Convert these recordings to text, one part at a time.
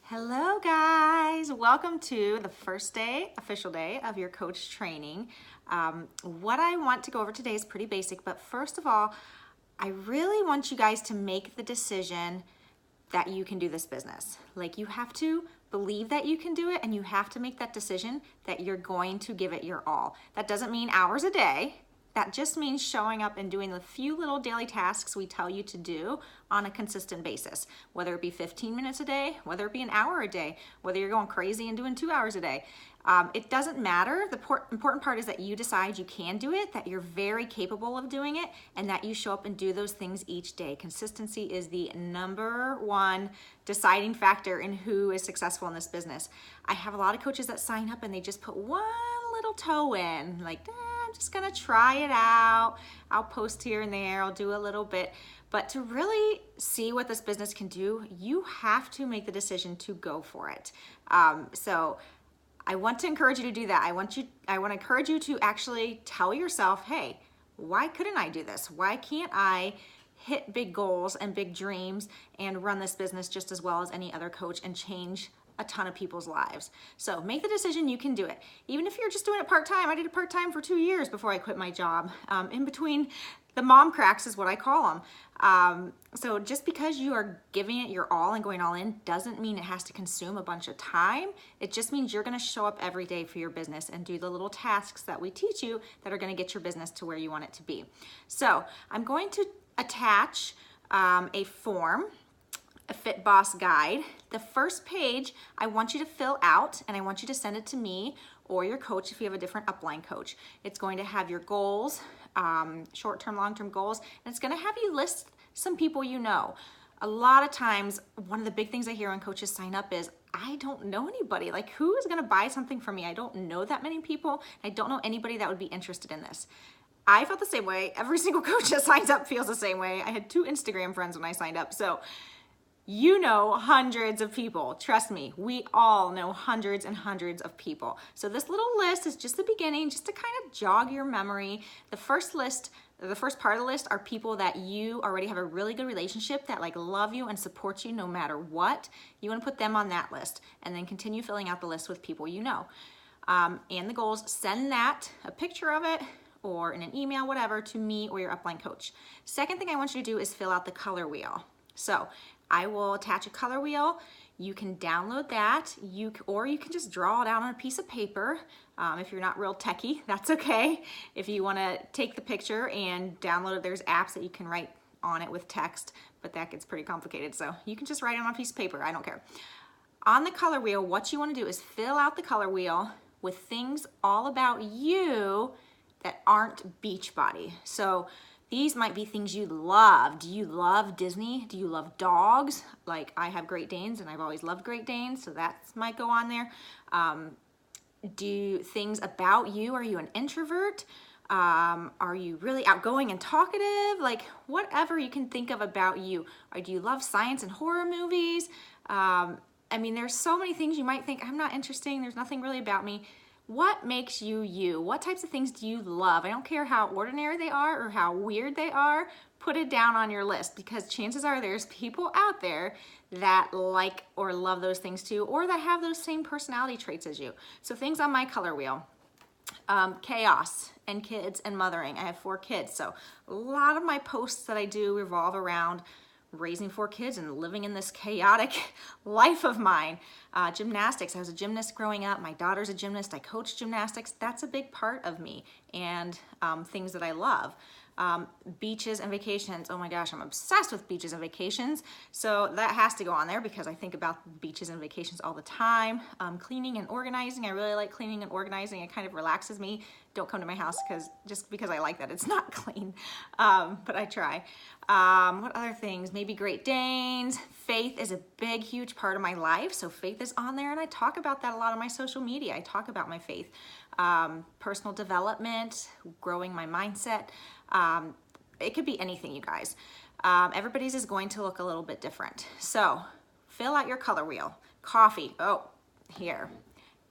Hello guys, welcome to the first day, official day of your coach training. What I want to go over today is pretty basic, but first of all, I really want you guys to make the decision that you can do this business. Like, you have to believe that you can do it, and you have to make that decision that you're going to give it your all. That doesn't mean hours a day. That just means showing up and doing the few little daily tasks we tell you to do on a consistent basis, whether it be 15 minutes a day, whether it be an hour a day, whether you're going crazy and doing 2 hours a day. It doesn't matter. The important part is that you decide you can do it, that you're very capable of doing it, and that you show up and do those things each day. Consistency is the #1 deciding factor in who is successful in this business. I have a lot of coaches that sign up and they just put one little toe in, like, I'm just gonna try it out. I'll post here and there, I'll do a little bit. But to really see what this business can do, you have to make the decision to go for it. So I want to encourage you to do that. I want to encourage you to actually tell yourself, hey, why couldn't I do this? Why can't I hit big goals and big dreams and run this business just as well as any other coach and change a ton of people's lives? So make the decision you can do it. Even if you're just doing it part-time. I did it part-time for 2 years before I quit my job. In between the mom cracks is what I call them. So just because you are giving it your all and going all in doesn't mean it has to consume a bunch of time. It just means you're gonna show up every day for your business and do the little tasks that we teach you that are gonna get your business to where you want it to be. So I'm going to attach a form, a Fit Boss guide. The first page I want you to fill out, and I want you to send it to me or your coach if you have a different upline coach. It's going to have your goals, short-term, long-term goals, and it's gonna have you list some people you know. A lot of times, one of the big things I hear when coaches sign up is, I don't know anybody. Like, who is gonna buy something from me? I don't know that many people. I don't know anybody that would be interested in this. I felt the same way. Every single coach that signs up feels the same way. I had 2 Instagram friends when I signed up. So you know hundreds of people. Trust me, we all know hundreds and hundreds of people. So this little list is just the beginning, just to kind of jog your memory. The first part of the list are people that you already have a really good relationship, that like love you and support you no matter what. You want to put them on that list, and then continue filling out the list with people you know. And the goals, send that, a picture of it, or in an email, whatever, to me or your upline coach. Second thing I want you to do is fill out the color wheel. So I will attach a color wheel. You can download that, or you can just draw it out on a piece of paper. If you're not real techie, that's okay. If you wanna take the picture and download it, there's apps that you can write on it with text, but that gets pretty complicated. So you can just write it on a piece of paper, I don't care. On the color wheel, what you wanna do is fill out the color wheel with things all about you that aren't Beachbody. So these might be things you love. Do you love Disney? Do you love dogs? Like, I have Great Danes and I've always loved Great Danes, so that might go on there. Do things about you, are you an introvert? Are you really outgoing and talkative? Like, whatever you can think of about you. Or do you love science and horror movies? I mean, there's so many things you might think, I'm not interesting, there's nothing really about me. What makes you you? What types of things do you love? I don't care how ordinary they are or how weird they are, put it down on your list, because chances are there's people out there that like or love those things too, or that have those same personality traits as you. So things on my color wheel, chaos and kids and mothering. I have 4 kids, so a lot of my posts that I do revolve around raising 4 kids and living in this chaotic life of mine. Gymnastics, I was a gymnast growing up. My daughter's a gymnast. I coach gymnastics. That's a big part of me, and things that I love. Beaches and vacations. Oh my gosh, I'm obsessed with beaches and vacations. So that has to go on there because I think about beaches and vacations all the time. Cleaning and organizing. I really like cleaning and organizing. It kind of relaxes me. Don't come to my house just because I like that it's not clean, but I try. What other things? Maybe Great Danes. Faith is a big, huge part of my life. So faith is on there, and I talk about that a lot on my social media. I talk about my faith. Personal development, growing my mindset. It could be anything, you guys. Everybody's is going to look a little bit different. So fill out your color wheel. Coffee. Oh, here.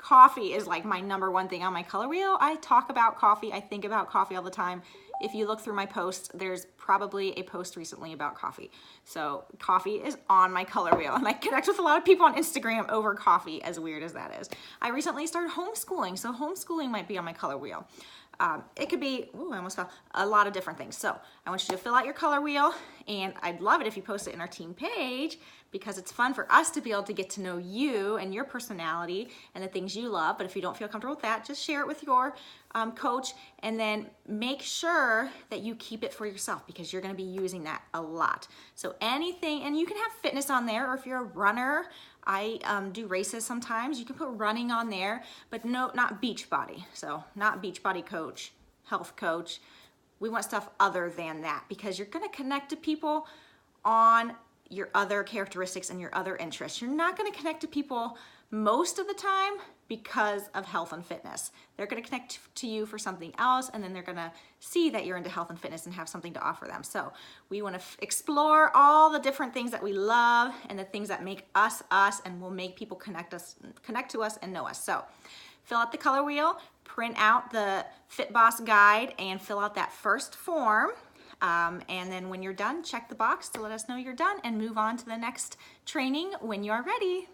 Coffee is like my number one thing on my color wheel. I talk about coffee. I think about coffee all the time. If you look through my posts, there's probably a post recently about coffee. So coffee is on my color wheel, and I connect with a lot of people on Instagram over coffee, as weird as that is. I recently started homeschooling, so homeschooling might be on my color wheel. It could be, ooh, I almost fell, a lot of different things. So I want you to fill out your color wheel, and I'd love it if you post it in our team page, because it's fun for us to be able to get to know you and your personality and the things you love. But if you don't feel comfortable with that, just share it with your coach, and then make sure that you keep it for yourself, because you're going to be using that a lot. So anything, and you can have fitness on there, or if you're a runner, I do races sometimes, you can put running on there, but no, not beach body. So not beach body coach, health coach. We want stuff other than that, because you're going to connect to people on your other characteristics and your other interests. You're not going to connect to people most of the time because of health and fitness. They're going to connect to you for something else, and then they're going to see that you're into health and fitness and have something to offer them. So we want to explore all the different things that we love and the things that make us us, and will make people connect to us and know us. So fill out the color wheel, print out the Fit Boss guide, and fill out that first form. And then when you're done, check the box to let us know you're done, and move on to the next training when you're ready.